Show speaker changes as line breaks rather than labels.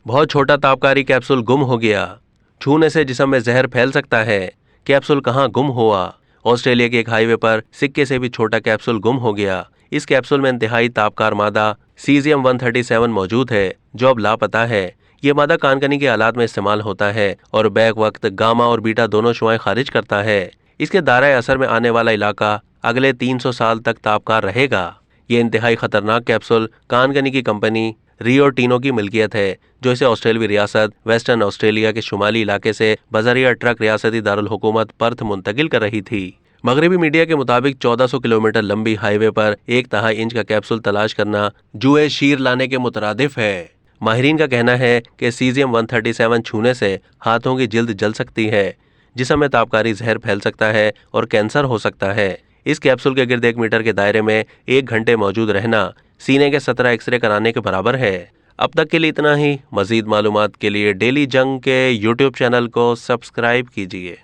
बहुत छोटा तापकारी कैप्सूल गुम हो गया। छूने से जिस्म में जहर फैल सकता है। कैप्सूल कहाँ गुम हुआ? ऑस्ट्रेलिया के एक हाईवे पर सिक्के से भी छोटा कैप्सूल गुम हो गया। इस कैप्सूल में इंतहाई तापकार मादा सीजियम 137 मौजूद है, जो अब लापता है। ये मादा कानकनी के आलात में इस्तेमाल होता है और बैक वक्त गामा और बीटा दोनों शुआएं खारिज करता है। इसके दायरे असर में आने वाला इलाका अगले 300 साल तक तापकार रहेगा। ये इंतहाई खतरनाक कैप्सूल कानकनी की कंपनी रियो टिनो की मिल्कियत है, जो इसे ऑस्ट्रेलियाई रियासत वेस्टर्न ऑस्ट्रेलिया के शुमाली इलाके से बजरिया ट्रक रियासती दारुल हुकूमत पर्थ मुंतकिल कर रही थी। मगरबी मीडिया के मुताबिक 1400 किलोमीटर लंबी हाईवे पर 1/3 इंच का कैप्सूल तलाश करना जुए शीर लाने के मुतरादिफ है। माहिरीन का कहना है कि सीजियम 137 छूने से हाथों की जिल्द जल सकती है, जिस्म में तापकारी जहर फैल सकता है और कैंसर हो सकता है। इस कैप्सूल के गिर्द 1 मीटर के दायरे में 1 घंटे मौजूद रहना सीने के 17 एक्सरे कराने के बराबर है। अब तक के लिए इतना ही। मजीद मालूमात के लिए डेली जंग के यूट्यूब चैनल को सब्सक्राइब कीजिए।